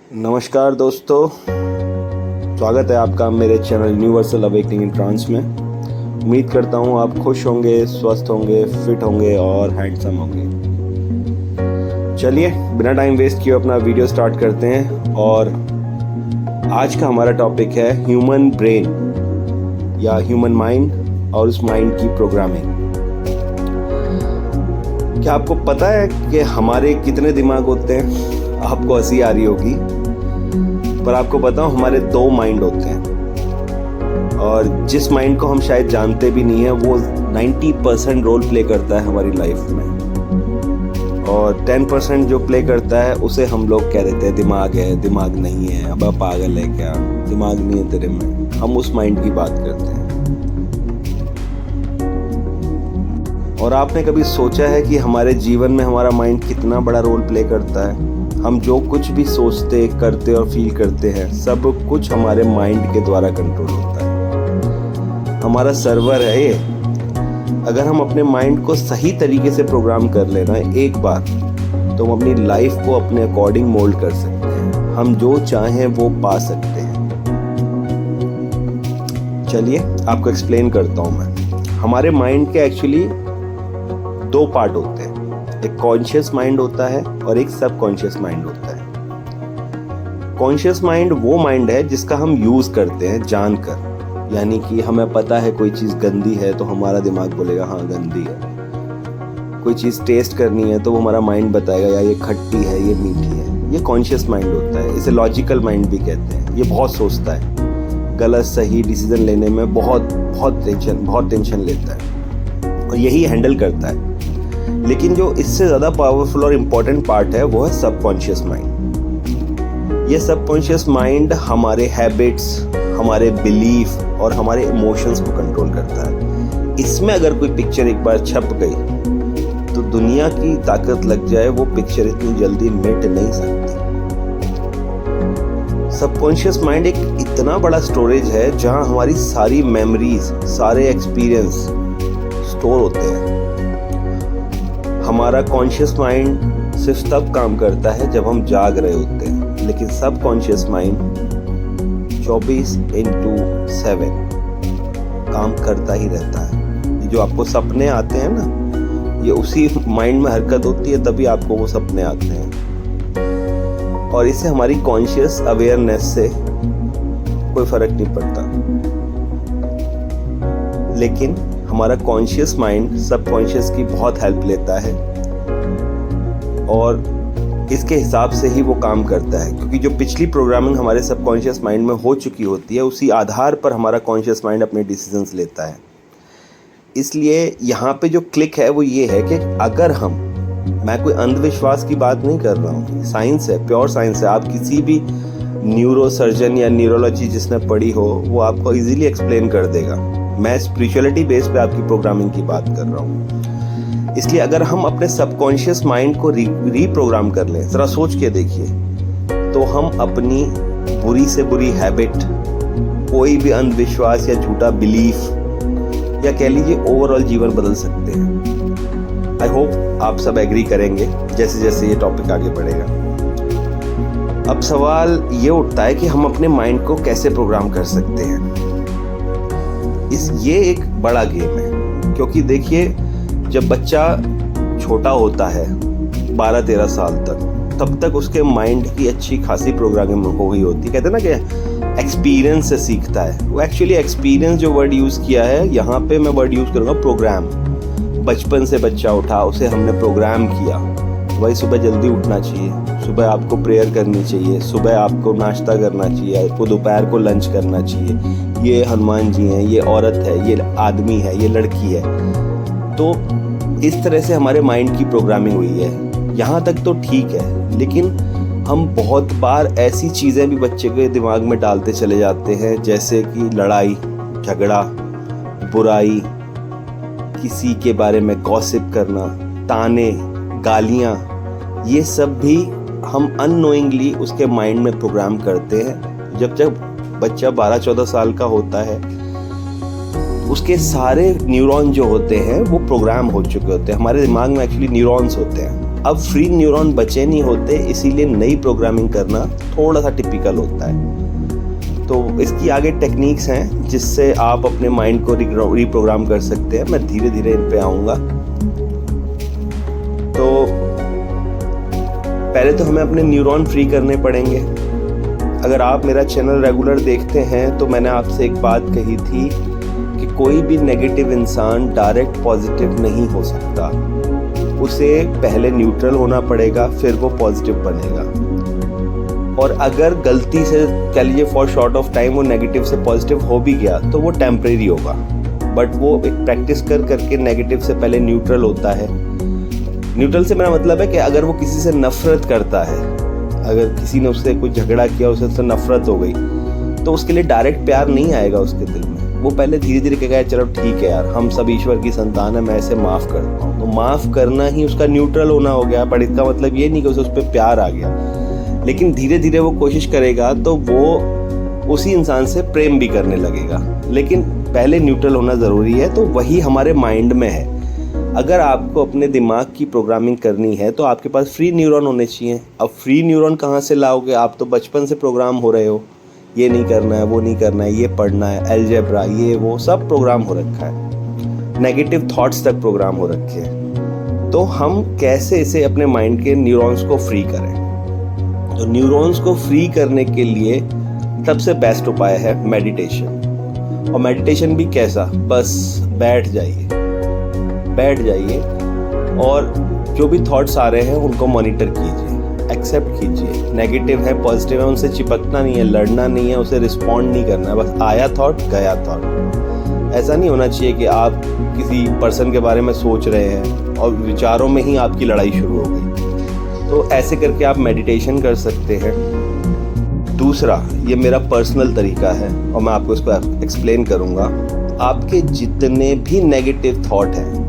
नमस्कार दोस्तों, स्वागत है आपका मेरे channel universal awakening in trance में। उम्मीद करता हूँ आप खुश होंगे, स्वस्थ होंगे, फिट होंगे और हैंडसम होंगे। चलिए बिना टाइम वेस्ट किए अपना वीडियो स्टार्ट करते हैं। और आज का हमारा टॉपिक है ह्यूमन ब्रेन या ह्यूमन माइंड और उस माइंड की प्रोग्रामिंग। क्या आपको पता है कि हमारे कितने दिमाग होते हैं? आपको हंसी आ रही होगी, पर आपको बताऊं हमारे 2 माइंड होते हैं और जिस माइंड को हम शायद जानते भी नहीं है वो 90% रोल प्ले करता है हमारी लाइफ में, और 10% जो प्ले करता है उसे हम लोग कह देते हैं दिमाग है, दिमाग नहीं है, अब पागल है क्या, दिमाग नहीं है तेरे में। हम उस माइंड की बात करते हैं। और आपने कभी सोचा है कि हमारे जीवन में हमारा माइंड कितना बड़ा रोल प्ले करता है? हम जो कुछ भी सोचते, करते और फील करते हैं सब कुछ हमारे माइंड के द्वारा कंट्रोल होता है। हमारा सर्वर है ये। अगर हम अपने माइंड को सही तरीके से प्रोग्राम कर लेना एक बार, तो हम अपनी लाइफ को अपने अकॉर्डिंग मोल्ड कर सकते हैं। हम जो चाहें वो पा सकते हैं। चलिए आपको एक्सप्लेन करता हूँ मैं। हमारे माइंड के एक्चुअली 2 पार्ट होते हैं। एक कॉन्शियस माइंड होता है और एक सब कॉन्शियस माइंड होता है। कॉन्शियस माइंड वो माइंड है जिसका हम यूज करते हैं जानकर, यानी कि हमें पता है कोई चीज गंदी है तो हमारा दिमाग बोलेगा हाँ गंदी है। कोई चीज टेस्ट करनी है तो वो हमारा माइंड बताएगा यार ये खट्टी है, ये मीठी है। ये कॉन्शियस माइंड होता है। इसे लॉजिकल माइंड भी कहते हैं। ये बहुत सोचता है, गलत सही डिसीजन लेने में बहुत टेंशन लेता है और यही हैंडल करता है। लेकिन जो इससे ज़्यादा पावरफुल और इम्पोर्टेंट पार्ट है वो है सबकॉन्शियस माइंड। ये सबकॉन्शियस माइंड हमारे हैबिट्स, हमारे बिलीफ और हमारे इमोशंस को कंट्रोल करता है। इसमें अगर कोई पिक्चर एक बार छप गई तो दुनिया की ताकत लग जाए, वो पिक्चर इतनी जल्दी मिट नहीं सकती। सबकॉन्शियस माइंड एक इतना बड़ा स्टोरेज है जहां हमारी सारी मेमोरीज, सारे एक्सपीरियंस स्टोर होते हैं। हमारा कॉन्शियस माइंड सिर्फ तब काम करता है जब हम जाग रहे होते हैं, लेकिन सब कॉन्शियस माइंड 24/7 काम करता ही रहता है। ये जो आपको सपने आते हैं ना, ये उसी माइंड में हरकत होती है, तभी आपको वो सपने आते हैं। और इससे हमारी कॉन्शियस अवेयरनेस से कोई फर्क नहीं पड़ता। लेकिन हमारा कॉन्शियस माइंड सबकॉन्शियस की बहुत हेल्प लेता है और इसके हिसाब से ही वो काम करता है, क्योंकि जो पिछली प्रोग्रामिंग हमारे सबकॉन्शियस माइंड में हो चुकी होती है उसी आधार पर हमारा कॉन्शियस माइंड अपने डिसीजंस लेता है। इसलिए यहाँ पे जो क्लिक है वो ये है कि अगर मैं कोई अंधविश्वास की बात नहीं कर रहा हूँ, साइंस है, प्योर साइंस है। आप किसी भी न्यूरो सर्जन या न्यूरोलॉजी जिसने पढ़ी हो वो आपको इजीली एक्सप्लेन कर देगा। मैं स्पिरिचुअलिटी बेस पे आपकी प्रोग्रामिंग की बात कर रहा हूँ। इसलिए अगर हम अपने सबकॉन्शियस माइंड को रीप्रोग्राम कर लें, जरा सोच के देखिए, तो हम अपनी बुरी से बुरी हैबिट, कोई भी अंधविश्वास या झूठा बिलीफ या कह लीजिए ओवरऑल जीवन बदल सकते हैं। आई होप आप सब एग्री करेंगे जैसे जैसे ये टॉपिक आगे बढ़ेगा। अब सवाल ये उठता है कि हम अपने माइंड को कैसे प्रोग्राम कर सकते हैं। ये एक बड़ा गेम है, क्योंकि देखिए जब बच्चा छोटा होता है 12-13 साल तक, तब तक उसके माइंड की अच्छी खासी प्रोग्रामिंग हो गई होती है। कहते हैं ना कि एक्सपीरियंस से सीखता है। वो एक्चुअली एक्सपीरियंस जो वर्ड यूज़ किया है यहाँ पे मैं वर्ड यूज़ करूँगा प्रोग्राम। बचपन से बच्चा उठा, उसे हमने प्रोग्राम किया। भाई सुबह जल्दी उठना चाहिए, सुबह आपको प्रेयर करनी चाहिए, सुबह आपको नाश्ता करना चाहिए, आपको दोपहर को लंच करना चाहिए। ये हनुमान जी हैं, ये औरत है, ये आदमी है, ये लड़की है। तो इस तरह से हमारे माइंड की प्रोग्रामिंग हुई है। यहाँ तक तो ठीक है, लेकिन हम बहुत बार ऐसी चीज़ें भी बच्चे के दिमाग में डालते चले जाते हैं, जैसे कि लड़ाई झगड़ा, बुराई, किसी के बारे में गॉसिप करना, ताने, गालियाँ, ये सब भी हम अननोइंगली उसके माइंड में प्रोग्राम करते हैं। जब बच्चा 12-14 साल का होता है, उसके सारे न्यूरॉन जो होते हैं वो प्रोग्राम हो चुके होते हैं। हमारे दिमाग में एक्चुअली न्यूरॉन्स होते हैं। अब फ्री न्यूरॉन बचे नहीं होते, इसीलिए नई प्रोग्रामिंग करना थोड़ा सा टिपिकल होता है। तो इसकी आगे टेक्निक्स हैं जिससे आप अपने माइंड को रीप्रोग्राम कर सकते हैं। मैं धीरे धीरे इन पे आऊँगा। तो पहले तो हमें अपने न्यूरॉन फ्री करने पड़ेंगे। अगर आप मेरा चैनल रेगुलर देखते हैं तो मैंने आपसे एक बात कही थी कि कोई भी नेगेटिव इंसान डायरेक्ट पॉजिटिव नहीं हो सकता। उसे पहले न्यूट्रल होना पड़ेगा, फिर वो पॉजिटिव बनेगा। और अगर गलती से कह लीजिए फॉर शॉर्ट ऑफ टाइम वो नेगेटिव से पॉजिटिव हो भी गया तो वो टेम्परेरी होगा, बट वो एक प्रैक्टिस कर करके नेगेटिव से पहले न्यूट्रल होता है। न्यूट्रल से मेरा मतलब है कि अगर वो किसी से नफरत करता है, अगर किसी ने उससे कुछ झगड़ा किया, उससे नफरत हो गई, तो उसके लिए डायरेक्ट प्यार नहीं आएगा उसके दिल में। वो पहले धीरे धीरे कहेगा चलो ठीक है यार, हम सब ईश्वर की संतान है, मैं इसे माफ़ करता हूँ। तो माफ़ करना ही उसका न्यूट्रल होना हो गया, बट इसका मतलब ये नहीं कि उसे उस पर प्यार आ गया। लेकिन धीरे धीरे वो कोशिश करेगा तो वो उसी इंसान से प्रेम भी करने लगेगा। लेकिन पहले न्यूट्रल होना ज़रूरी है। तो वही हमारे माइंड में है। अगर आपको अपने दिमाग की प्रोग्रामिंग करनी है तो आपके पास फ्री न्यूरॉन होने चाहिए। अब फ्री न्यूरॉन कहाँ से लाओगे? आप तो बचपन से प्रोग्राम हो रहे हो, ये नहीं करना है, वो नहीं करना है, ये पढ़ना है, अलजेब्रा, ये वो सब प्रोग्राम हो रखा है। नेगेटिव थॉट्स तक प्रोग्राम हो रखे हैं। तो हम कैसे इसे अपने माइंड के न्यूरॉन्स को फ्री करें? तो न्यूरॉन्स को फ्री करने के लिए सबसे बेस्ट उपाय है मेडिटेशन। और मेडिटेशन भी कैसा? बस बैठ जाइए और जो भी थॉट्स आ रहे हैं उनको मॉनिटर कीजिए, एक्सेप्ट कीजिए। नेगेटिव है, पॉजिटिव है, उनसे चिपकना नहीं है, लड़ना नहीं है, उसे रिस्पॉन्ड नहीं करना है। बस आया थॉट, गया थॉट। ऐसा नहीं होना चाहिए कि आप किसी पर्सन के बारे में सोच रहे हैं और विचारों में ही आपकी लड़ाई शुरू हो गई। तो ऐसे करके आप मेडिटेशन कर सकते हैं। दूसरा, ये मेरा पर्सनल तरीका है और मैं आपको इसको एक्सप्लेन करूँगा। आपके जितने भी नेगेटिव थॉट हैं,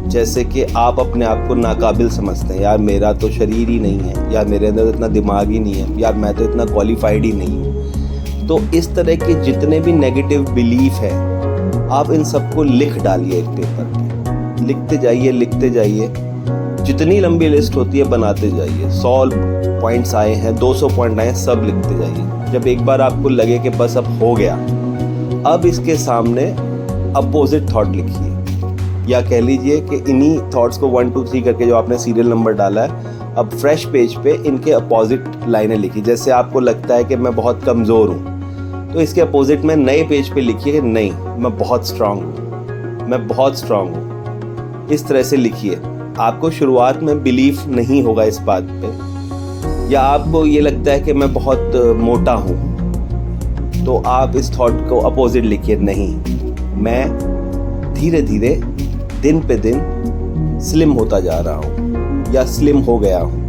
जैसे कि आप अपने आप को नाकाबिल समझते हैं, यार मेरा तो शरीर ही नहीं है, यार मेरे अंदर इतना दिमाग ही नहीं है, यार मैं तो इतना क्वालिफाइड ही नहीं हूँ। तो इस तरह के जितने भी नेगेटिव बिलीफ है, आप इन सबको लिख डालिए एक पेपर पे। लिखते जाइए। जितनी लंबी लिस्ट होती है बनाते जाइए। 100 पॉइंट्स आए हैं, 200 पॉइंट आए हैं, सब लिखते जाइए। जब एक बार आपको लगे कि बस अब हो गया, अब इसके सामने अपोजिट थॉट लिखिए, या कह लीजिए कि इन्हीं थॉट्स को 1 2 3 करके जो आपने सीरियल नंबर डाला है, अब फ्रेश पेज पे इनके अपोजिट लाइनें लिखिए। जैसे आपको लगता है कि मैं बहुत कमज़ोर हूँ, तो इसके अपोजिट में नए पेज पे लिखिए कि नहीं, मैं बहुत स्ट्रांग हूँ। इस तरह से लिखिए। आपको शुरुआत में बिलीफ नहीं होगा इस बात पे, या आपको ये लगता है कि मैं बहुत मोटा हूँ, तो आप इस थॉट को अपोजिट लिखिए, नहीं, मैं धीरे धीरे दिन पे दिन स्लिम होता जा रहा हूँ या स्लिम हो गया हूँ।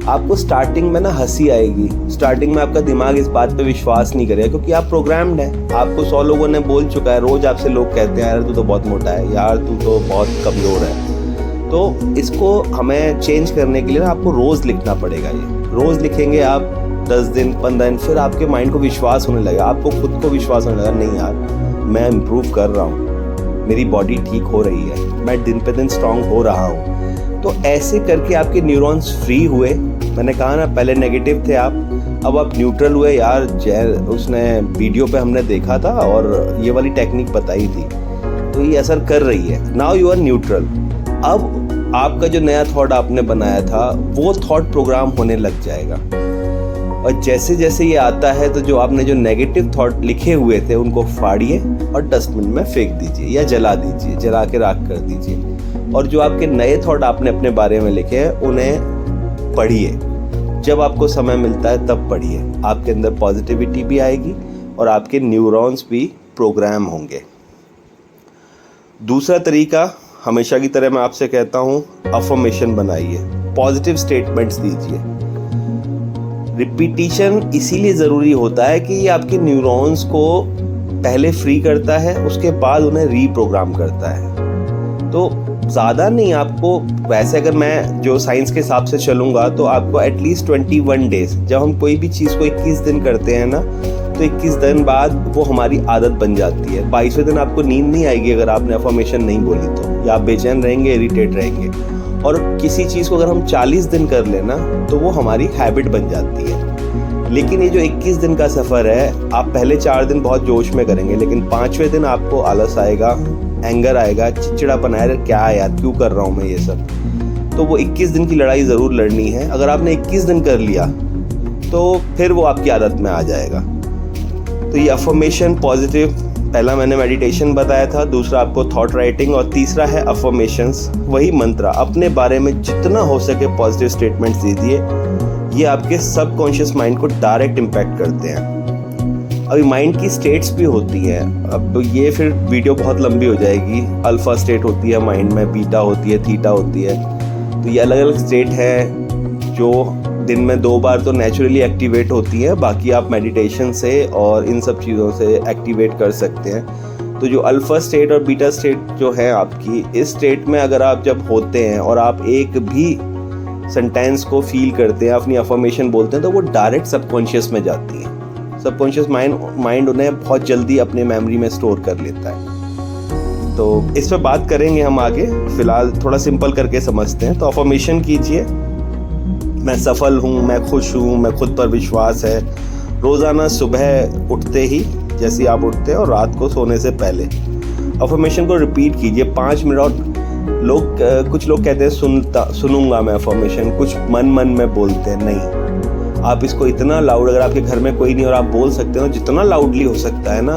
आपको स्टार्टिंग में ना हंसी आएगी, स्टार्टिंग में आपका दिमाग इस बात पे विश्वास नहीं करेगा, क्योंकि आप प्रोग्राम्ड हैं। आपको 100 लोगों ने बोल चुका है, रोज आपसे लोग कहते हैं यार तू तो बहुत मोटा है, यार तू तो बहुत कमज़ोर है। तो इसको हमें चेंज करने के लिए ना आपको रोज़ लिखना पड़ेगा। ये रोज़ लिखेंगे आप 10 दिन 15 दिन, फिर आपके माइंड को विश्वास होने लगेगा, आपको खुद को विश्वास होने लगा, नहीं यार मैं इम्प्रूव कर रहा हूँ, मेरी बॉडी ठीक हो रही है, मैं दिन पे दिन स्ट्रांग हो रहा हूँ। तो ऐसे करके आपके न्यूरॉन्स फ्री हुए। मैंने कहा ना, पहले नेगेटिव थे आप, अब आप न्यूट्रल हुए। यार उसने वीडियो पे हमने देखा था और ये वाली टेक्निक बताई थी, तो ये असर कर रही है। Now you are neutral. अब आपका जो नया थॉट आपने बनाया था वो थॉट प्रोग्राम होने लग जाएगा, और जैसे जैसे ये आता है तो जो आपने जो नेगेटिव थॉट लिखे हुए थे उनको फाड़िए और डस्टबिन में फेंक दीजिए या जला दीजिए, जला के राख कर दीजिए। और जो आपके नए थॉट आपने अपने बारे में लिखे हैं उन्हें पढ़िए। जब आपको समय मिलता है तब पढ़िए, आपके अंदर पॉजिटिविटी भी आएगी और आपके न्यूरॉन्स भी प्रोग्राम होंगे। दूसरा तरीका, हमेशा की तरह मैं आपसे कहता हूँ, अफर्मेशन बनाइए, पॉजिटिव स्टेटमेंट्स दीजिए। रिपीटिशन इसीलिए ज़रूरी होता है कि ये आपके न्यूरॉन्स को पहले फ्री करता है, उसके बाद उन्हें रीप्रोग्राम करता है। तो ज़्यादा नहीं आपको, वैसे अगर मैं जो साइंस के हिसाब से चलूँगा तो आपको एटलीस्ट 21 डेज, जब हम कोई भी चीज़ को 21 दिन करते हैं ना, तो 21 दिन बाद वो हमारी आदत बन जाती है। 22वें दिन आपको नींद नहीं आएगी अगर आपने अफर्मेशन नहीं बोली तो, या आप बेचैन रहेंगे, इरिटेट रहेंगे। और किसी चीज़ को अगर हम 40 दिन कर लेना तो वो हमारी हैबिट बन जाती है। लेकिन ये जो 21 दिन का सफ़र है, आप पहले 4 दिन बहुत जोश में करेंगे, लेकिन 5वें दिन आपको आलस आएगा, एंगर आएगा, चिड़चिड़ापन आएगा, क्या है यार, क्यों कर रहा हूँ मैं ये सब। तो वो 21 दिन की लड़ाई ज़रूर लड़नी है। अगर आपने 21 दिन कर लिया तो फिर वो आपकी आदत में आ जाएगा। तो ये अफर्मेशन पॉजिटिव, पहला मैंने मेडिटेशन बताया था, दूसरा आपको थॉट राइटिंग, और तीसरा है अफर्मेशंस, वही मंत्र। अपने बारे में जितना हो सके पॉजिटिव स्टेटमेंट्स दीजिए। ये आपके सबकॉन्शियस माइंड को डायरेक्ट इम्पैक्ट करते हैं। अभी माइंड की स्टेट्स भी होती हैं, अब ये फिर वीडियो बहुत लंबी हो जाएगी। अल्फा स्टेट होती है माइंड में, बीटा होती है, थीटा होती है। तो ये अलग अलग स्टेट है जो दिन में 2 बार तो नेचुरली एक्टिवेट होती है, बाकी आप मेडिटेशन से और इन सब चीज़ों से एक्टिवेट कर सकते हैं। तो जो अल्फ़ा स्टेट और बीटा स्टेट जो है आपकी, इस स्टेट में अगर आप जब होते हैं और आप एक भी सेंटेंस को फील करते हैं, अपनी अफर्मेशन बोलते हैं, तो वो डायरेक्ट सबकॉन्शियस में जाती है। सबकॉन्शियस माइंड उन्हें बहुत जल्दी अपने मेमोरी में स्टोर कर लेता है। तो इस पर बात करेंगे हम आगे, फिलहाल थोड़ा सिंपल करके समझते हैं। तो अफर्मेशन कीजिए, मैं सफल हूँ, मैं खुश हूँ, मैं खुद पर विश्वास है। रोज़ाना सुबह उठते ही, जैसे आप उठते हैं, और रात को सोने से पहले अफर्मेशन को रिपीट कीजिए 5 मिनट। और कुछ लोग कहते हैं सुनूंगा मैं अफर्मेशन, कुछ मन में बोलते हैं। नहीं, आप इसको इतना लाउड, अगर आपके घर में कोई नहीं और आप बोल सकते हो, जितना लाउडली हो सकता है ना,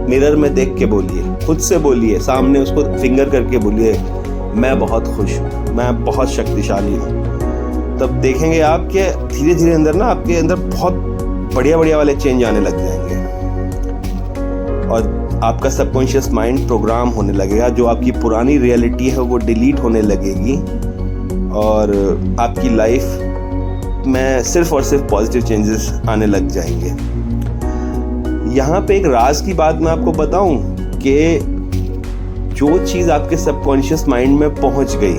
मिरर में देख के बोलिए, खुद से बोलिए, सामने उसको फिंगर करके बोलिए, मैं बहुत खुश हूँ, मैं बहुत शक्तिशाली हूँ। तब देखेंगे आप कि धीरे धीरे अंदर ना, आपके अंदर बहुत बढ़िया वाले चेंज आने लग जाएंगे और आपका सबकॉन्शियस माइंड प्रोग्राम होने लगेगा। जो आपकी पुरानी रियलिटी है वो डिलीट होने लगेगी और आपकी लाइफ में सिर्फ और सिर्फ पॉजिटिव चेंजेस आने लग जाएंगे। यहाँ पे एक राज की बात मैं आपको बताऊं कि जो चीज़ आपके सबकॉन्शियस माइंड में पहुंच गई,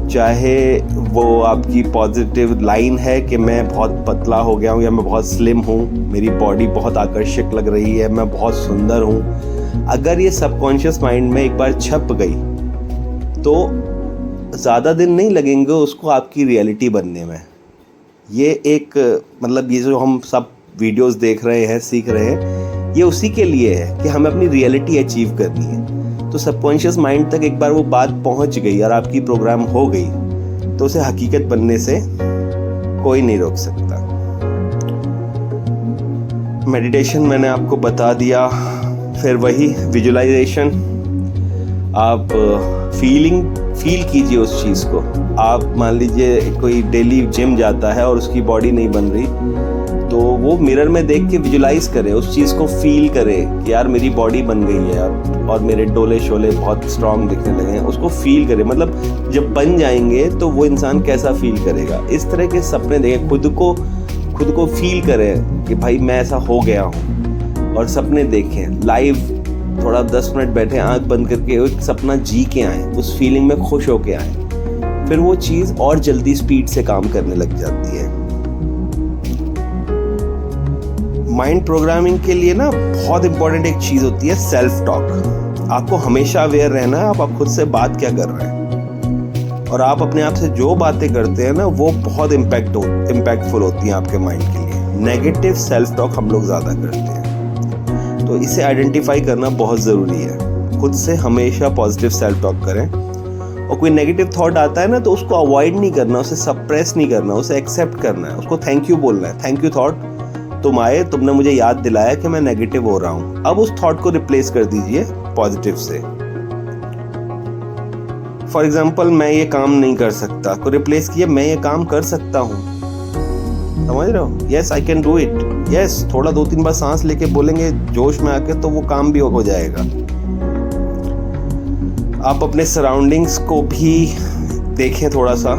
चाहे वो आपकी पॉजिटिव लाइन है कि मैं बहुत पतला हो गया हूँ, या मैं बहुत स्लिम हूँ, मेरी बॉडी बहुत आकर्षक लग रही है, मैं बहुत सुंदर हूँ, अगर ये सबकॉन्शियस माइंड में एक बार छप गई तो ज़्यादा दिन नहीं लगेंगे उसको आपकी रियलिटी बनने में। ये एक मतलब ये जो हम सब वीडियोस देख रहे हैं, सीख रहे हैं, ये उसी के लिए है कि हमें अपनी रियलिटी अचीव करनी है। तो सबकॉन्शियस माइंड तक एक बार वो बात पहुंच गई और आपकी प्रोग्राम हो गई तो उसे हकीकत बनने से कोई नहीं रोक सकता। मेडिटेशन मैंने आपको बता दिया, फिर वही विजुअलाइजेशन, आप फील कीजिए उस चीज़ को। आप मान लीजिए कोई डेली जिम जाता है और उसकी बॉडी नहीं बन रही, तो वो मिरर में देख के विजुलाइज करे, उस चीज़ को फील करे कि यार मेरी बॉडी बन गई है और मेरे डोले शोले बहुत स्ट्रांग दिखने लगे हैं, उसको फील करे। मतलब जब बन जाएंगे तो वो इंसान कैसा फील करेगा, इस तरह के सपने देखें, खुद को फील करें कि भाई मैं ऐसा हो गया हूँ, और सपने देखें लाइव, थोड़ा 10 मिनट बैठे आंख बंद करके एक सपना जी के आए, उस फीलिंग में खुश होके आए, फिर वो चीज़ और जल्दी स्पीड से काम करने लग जाती है। माइंड प्रोग्रामिंग के लिए ना बहुत इंपॉर्टेंट एक चीज़ होती है सेल्फ टॉक। आपको हमेशा अवेयर रहना है आप खुद से बात क्या कर रहे हैं, और आप अपने आप से जो बातें करते हैं ना वो बहुत इम्पैक्टफुल होती हैं आपके माइंड के लिए। नेगेटिव सेल्फ टॉक हम लोग ज़्यादा करते हैं, तो इसे आइडेंटिफाई करना बहुत ज़रूरी है। खुद से हमेशा पॉजिटिव सेल्फ टॉक करें, और कोई नेगेटिव थॉट आता है ना तो उसको अवॉइड नहीं करना, उसे सप्रेस नहीं करना, उसे एक्सेप्ट करना है, उसको थैंक यू बोलना है। थैंक यू थॉट, तुम आए, तुमने मुझे याद दिलाया कि मैं नेगेटिव हो रहा हूं। अब उस थॉट को रिप्लेस कर दीजिए पॉजिटिव से। फॉर एग्जाम्पल, मैं ये काम नहीं कर सकता को रिप्लेस किए मैं ये काम कर सकता हूं। समझ रहे हो? Yes I can do it. Yes, थोड़ा 2-3 बार सांस लेके बोलेंगे जोश में आके तो वो काम भी हो जाएगा। आप अपने सराउंडिंग्स को भी देखें, थोड़ा सा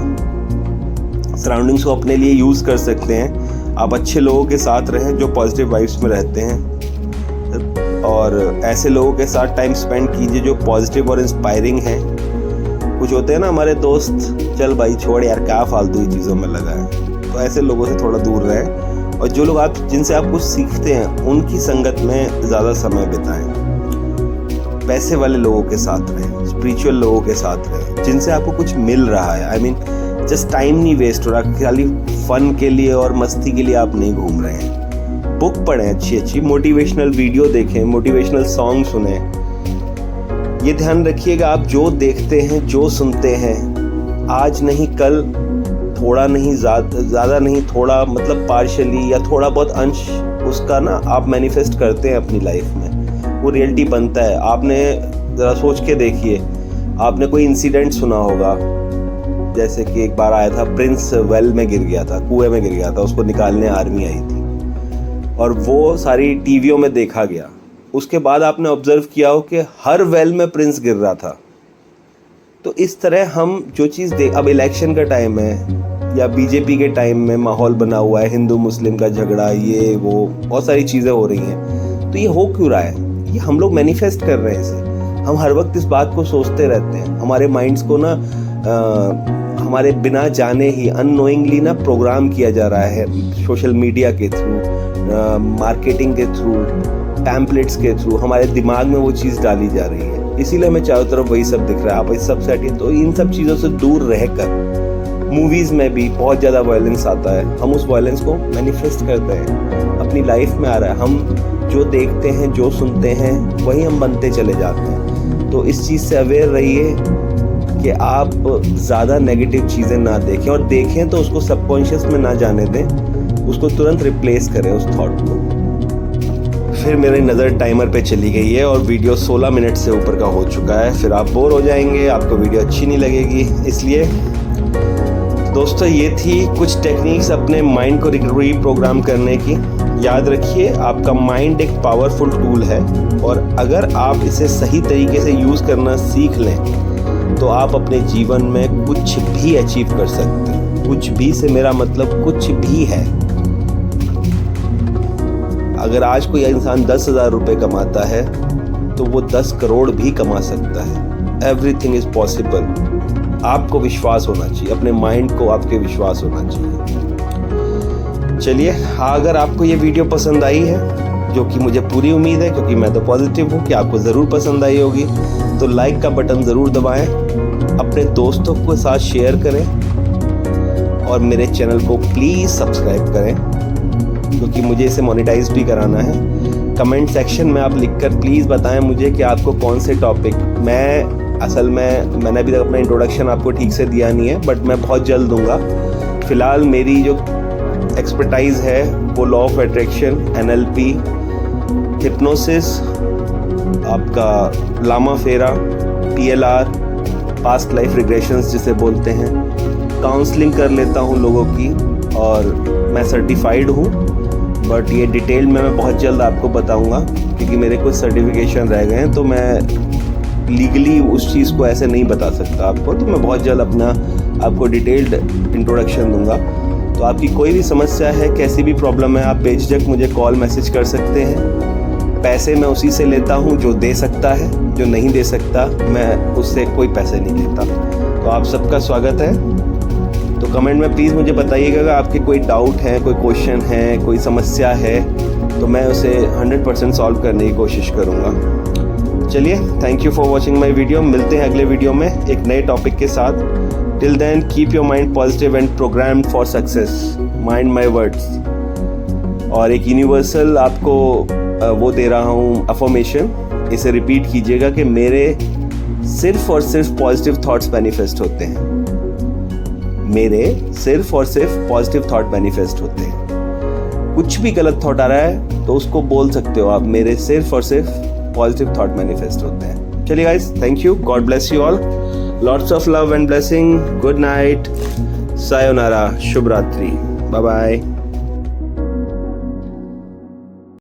सराउंडिंग्स को अपने लिए यूज कर सकते हैं। आप अच्छे लोगों के साथ रहें जो पॉजिटिव वाइब्स में रहते हैं, और ऐसे लोगों के साथ टाइम स्पेंड कीजिए जो पॉजिटिव और इंस्पायरिंग हैं। कुछ होते हैं ना हमारे दोस्त, चल भाई छोड़ यार क्या फालतू ही चीज़ों में लगा है, तो ऐसे लोगों से थोड़ा दूर रहें, और जो लोग जिनसे आप कुछ सीखते हैं उनकी संगत में ज़्यादा समय बिताएं। पैसे वाले लोगों के साथ रहें, स्पिरिचुअल लोगों के साथ रहें, जिनसे आपको कुछ मिल रहा है। आई मीन जस्ट टाइम नहीं वेस्ट हो रहा, खाली फन के लिए और मस्ती के लिए आप नहीं घूम रहे हैं। बुक पढ़ें, अच्छी अच्छी मोटिवेशनल वीडियो देखें, मोटिवेशनल सॉन्ग सुने। ये ध्यान रखिएगा, आप जो देखते हैं, जो सुनते हैं, आज नहीं कल, थोड़ा नहीं ज़्यादा नहीं, थोड़ा मतलब पार्शली या थोड़ा बहुत अंश उसका ना आप मैनिफेस्ट करते हैं अपनी लाइफ में, वो रियलिटी बनता है। आपने ज़रा सोच के देखिए, आपने कोई इंसिडेंट सुना होगा, जैसे कि एक बार आया था प्रिंस वेल में गिर गया था, कुएं में गिर गया था, उसको निकालने आर्मी आई थी और वो सारी टीवियों में देखा गया। उसके बाद आपने ऑब्जर्व किया हो कि हर वेल में प्रिंस गिर रहा था। तो इस तरह हम जो चीज़ अब इलेक्शन का टाइम है या बीजेपी के टाइम में माहौल बना हुआ है, हिंदू मुस्लिम का झगड़ा, ये वो बहुत सारी चीज़ें हो रही हैं। तो ये हो क्यों रहा है? ये हम लोग मैनिफेस्ट कर रहे हैं इसे। हम हर वक्त इस बात को सोचते रहते हैं। हमारे माइंड्स को ना हमारे बिना जाने ही अननोइंगली ना प्रोग्राम किया जा रहा है, सोशल मीडिया के थ्रू, मार्केटिंग के थ्रू, पैम्पलेट्स के थ्रू हमारे दिमाग में वो चीज़ डाली जा रही है। इसीलिए हमें चारों तरफ वही सब दिख रहा है। आप इस सब से हटिए। तो इन सब चीज़ों से दूर रहकर, मूवीज़ में भी बहुत ज़्यादा वायलेंस आता है, हम उस वायलेंस को मैनिफेस्ट करते हैं, अपनी लाइफ में आ रहा है। हम जो देखते हैं, जो सुनते हैं, वही हम बनते चले जाते हैं। तो इस चीज़ से अवेयर रहिए कि आप ज़्यादा नेगेटिव चीज़ें ना देखें, और देखें तो उसको सबकॉन्शियस में ना जाने दें, उसको तुरंत रिप्लेस करें उस थॉट को। फिर मेरी नज़र टाइमर पे चली गई है और वीडियो 16 मिनट से ऊपर का हो चुका है। फिर आप बोर हो जाएंगे, आपको वीडियो अच्छी नहीं लगेगी। इसलिए दोस्तों, ये थी कुछ टेक्निक्स अपने माइंड को रीप्रोग्राम करने की। याद रखिए, आपका माइंड एक पावरफुल टूल है और अगर आप इसे सही तरीके से यूज़ करना सीख लें तो आप अपने जीवन में कुछ भी अचीव कर सकते हैं। कुछ भी से मेरा मतलब कुछ भी है। अगर आज कोई इंसान 10,000 रुपये कमाता है तो वो 10 करोड़ भी कमा सकता है। Everything is possible. आपको विश्वास होना चाहिए, अपने माइंड को आपके विश्वास होना चाहिए। चलिए, अगर आपको ये वीडियो पसंद आई है, जो कि मुझे पूरी उम्मीद है क्योंकि मैं तो पॉजिटिव हूँ कि आपको ज़रूर पसंद आई होगी, तो लाइक का बटन ज़रूर दबाएं, अपने दोस्तों के साथ शेयर करें और मेरे चैनल को प्लीज़ सब्सक्राइब करें क्योंकि मुझे इसे मोनेटाइज भी कराना है। कमेंट सेक्शन में आप लिखकर प्लीज़ बताएं मुझे कि आपको कौन से टॉपिक, मैंने अभी तक अपना इंट्रोडक्शन आपको ठीक से दिया नहीं है, बट मैं बहुत जल्द दूंगा। फ़िलहाल मेरी जो एक्सपर्टाइज है वो law of attraction, NLP, hypnosis, आपका लामा फेरा, PLR, पास्ट लाइफ रिग्रेशंस जिसे बोलते हैं, काउंसलिंग कर लेता हूँ लोगों की और मैं सर्टिफाइड हूँ। बट ये डिटेल में मैं बहुत जल्द आपको बताऊँगा क्योंकि मेरे कुछ सर्टिफिकेशन रह गए हैं, तो मैं लीगली उस चीज़ को ऐसे नहीं बता सकता आपको। तो मैं बहुत जल्द अपना आपको डिटेल्ड इंट्रोडक्शन दूंगा। तो आपकी कोई भी समस्या है, कैसी भी प्रॉब्लम है, आप बेझिझक मुझे कॉल मैसेज कर सकते हैं। पैसे मैं उसी से लेता हूँ जो दे सकता है, जो नहीं दे सकता मैं उससे कोई पैसे नहीं लेता। तो आप सबका स्वागत है। तो कमेंट में प्लीज़ मुझे बताइएगा अगर आपके कोई डाउट है, कोई क्वेश्चन है, कोई समस्या है, तो मैं उसे 100% सॉल्व करने की कोशिश करूँगा। चलिए, thank you for watching my video. मिलते हैं अगले वीडियो में एक नए टॉपिक के साथ। Till then keep your mind positive and programmed for success. Mind my words. और एक यूनिवर्सल आपको वो दे रहा हूँ अफर्मेशन, इसे रिपीट कीजिएगा कि मेरे सिर्फ और सिर्फ पॉजिटिव थॉट्स मैनिफेस्ट होते हैं। मेरे सिर्फ और सिर्फ पॉजिटिव थॉट मैनिफेस्ट होते हैं। कुछ भी गलत थॉट आ रहा है तो उसको बोल सकते हो आप, मेरे सिर्फ और सिर्फ पॉजिटिव थॉट मैनिफेस्ट होते हैं। चलिए guys, thank you, God bless you all, lots of love and blessing, good night, सायोनारा, शुभ रात्रि, बाय बाय।